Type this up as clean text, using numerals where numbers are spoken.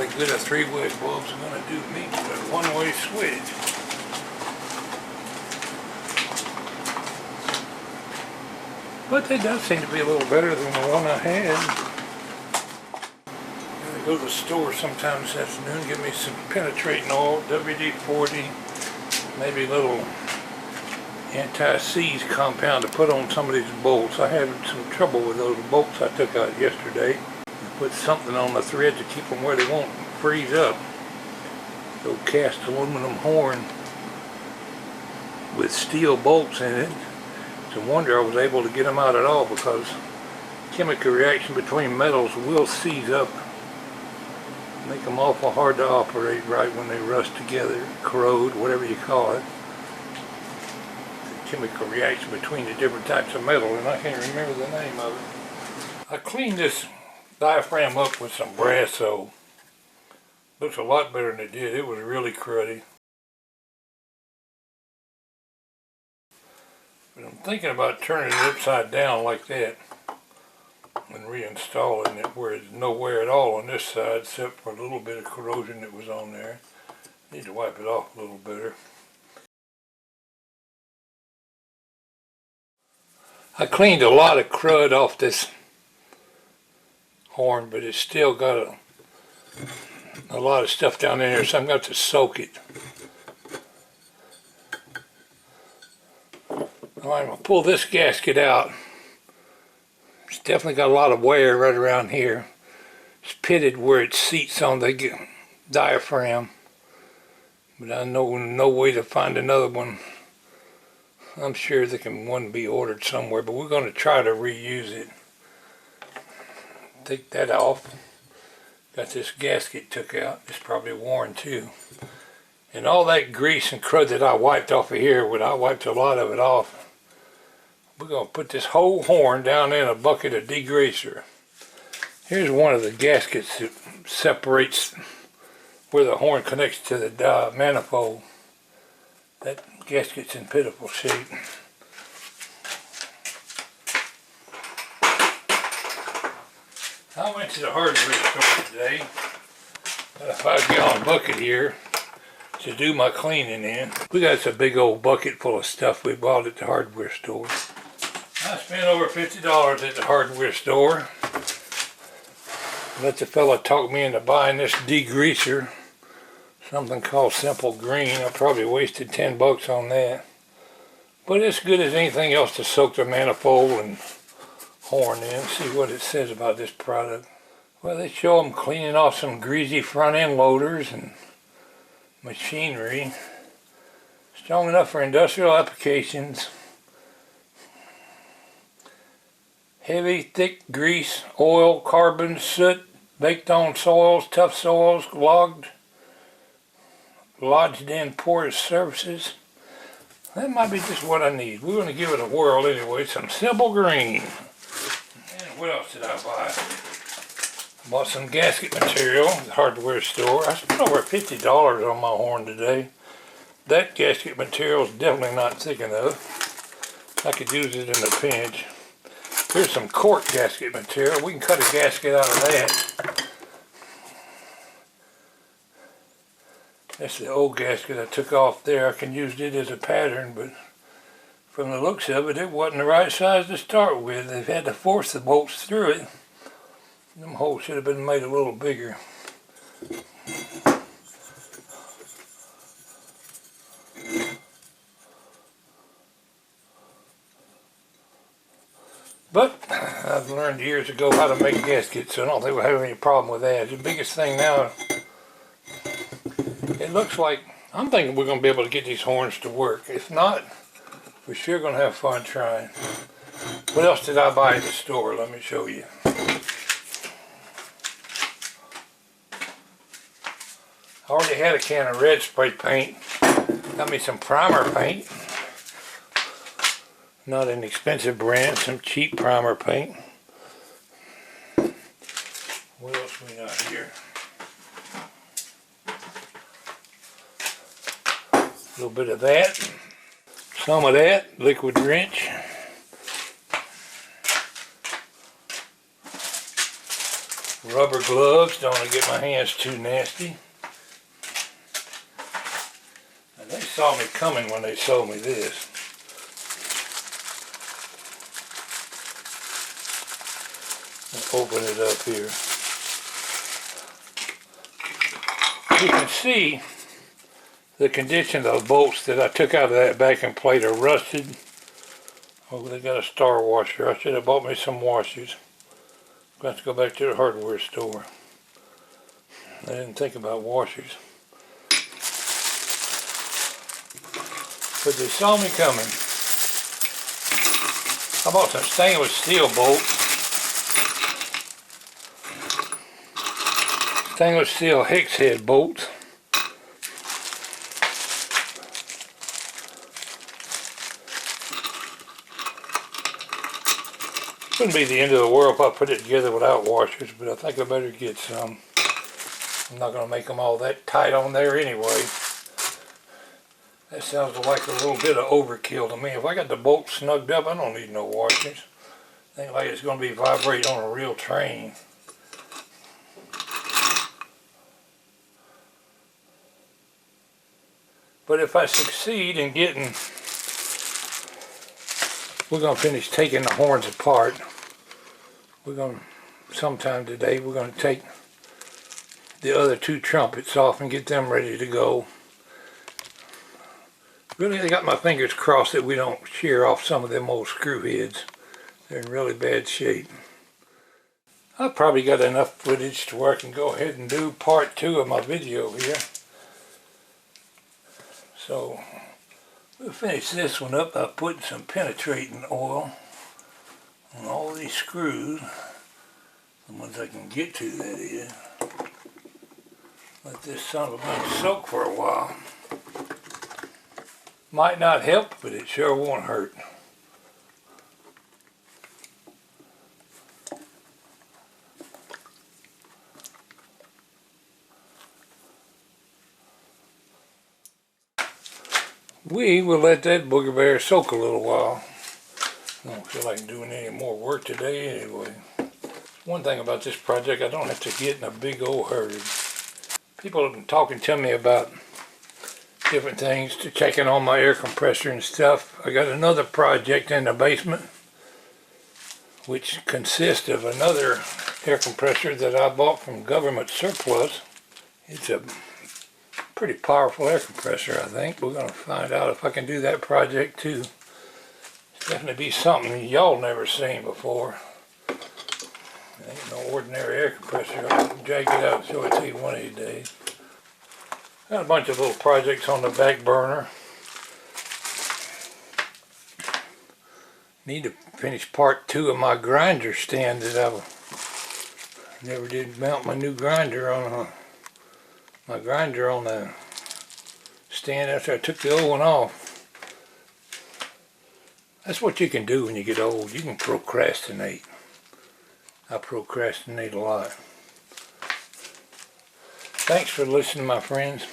really good a three-way bulb's going to do me with a one-way switch. But they does seem to be a little better than the one I had. I'm going to go to the store sometime this afternoon, get me some penetrating oil, WD-40, maybe a little anti-seize compound to put on some of these bolts. I had some trouble with those bolts I took out yesterday. I put something on the thread to keep them where they won't freeze up. So cast aluminum horn with steel bolts in it. It's a wonder I was able to get them out at all, because chemical reaction between metals will seize up, make them awful hard to operate right when they rust together, corrode, whatever you call it. The chemical reaction between the different types of metal, and I can't remember the name of it. I cleaned this diaphragm up with some brass, so looks a lot better than it did. It was really cruddy. But I'm thinking about turning it upside down like that and reinstalling it where it's no wear at all on this side, except for a little bit of corrosion that was on there. Need to wipe it off a little better. I cleaned a lot of crud off this horn, but it's still got a lot of stuff down in there, so I'm going to have to soak it. Well, I'm going to pull this gasket out. It's definitely got a lot of wear right around here. It's pitted where it seats on the diaphragm, but I know no way to find another one. I'm sure there can one be ordered somewhere, but we're going to try to reuse it. Take that off. Got this gasket took out. It's probably worn too. And all that grease and crud that I wiped off of here, I wiped a lot of it off. We're going to put this whole horn down in a bucket of degreaser. Here's one of the gaskets that separates where the horn connects to the manifold. That gasket's in pitiful shape. I went to the hardware store today. Got a 5-gallon bucket here to do my cleaning in. We got a big old bucket full of stuff we bought at the hardware store. I spent over $50 at the hardware store. Let the fella talk me into buying this degreaser, something called Simple Green. I probably wasted 10 bucks on that. But it's good as anything else to soak the manifold and horn in. See what it says about this product. Well, they show them cleaning off some greasy front end loaders and machinery. Strong enough for industrial applications. Heavy, thick grease, oil, carbon, soot, baked on soils, tough soils, lodged in porous surfaces. That might be just what I need. We're going to give it a whirl anyway. Some Simple Green. And what else did I buy? Bought some gasket material at the hardware store. I spent over $50 on my horn today. That gasket material is definitely not thick enough. I could use it in a pinch. Here's some cork gasket material. We can cut a gasket out of that. That's the old gasket I took off there. I can use it as a pattern, but from the looks of it, it wasn't the right size to start with. They've had to force the bolts through it. Them holes should have been made a little bigger. But I've learned years ago how to make gaskets, so I don't think we'll have any problem with that. The biggest thing now, it looks like, I'm thinking we're going to be able to get these horns to work. If not, we're sure going to have fun trying. What else did I buy at the store? Let me show you. I already had a can of red spray paint. Got me some primer paint. Not an expensive brand, some cheap primer paint. What else we got here? A little bit of that. Some of that, liquid wrench. rubber gloves, don't want to get my hands too nasty. And they saw me coming when they sold me this. I'll open it up here. You can see the condition of the bolts that I took out of that backing plate are rusted. Oh, they got a star washer. I should have bought me some washers. I'm going to have to go back to the hardware store. I didn't think about washers. But they saw me coming. I bought some stainless steel bolts. Stainless steel hex head bolts. Wouldn't be the end of the world if I put it together without washers, but I think I better get some. I'm not going to make them all that tight on there anyway. That sounds like a little bit of overkill to me. If I got the bolts snugged up, I don't need no washers. I think like it's going to be vibrating on a real train. But if I succeed in getting, we're going to finish taking the horns apart. We're going to, sometime today, we're going to take the other two trumpets off and get them ready to go. Really, I got my fingers crossed that we don't shear off some of them old screw heads. They're in really bad shape. I've probably got enough footage to where I can go ahead and do part 2 of my video here. So, we'll finish this one up by putting some penetrating oil on all these screws. The ones I can get to, that is. Let this son of a gun soak for a while. Might not help, but it sure won't hurt. We will let that booger bear soak a little while. I don't feel like doing any more work today anyway. One thing about this project, I don't have to get in a big old hurry. People have been talking to me about different things, to checking on my air compressor and stuff. I got another project in the basement, which consists of another air compressor that I bought from government surplus. It's a pretty powerful air compressor, I think. We're going to find out if I can do that project too. It's definitely be something y'all never seen before. It ain't no ordinary air compressor. I'll drag it out and show it to you one of these days. Got a bunch of little projects on the back burner. Need to finish part 2 of my grinder stand that I never did mount my new grinder on my grinder on the stand after I took the old one off. That's what you can do when you get old. You can procrastinate. I procrastinate a lot. Thanks for listening, my friends.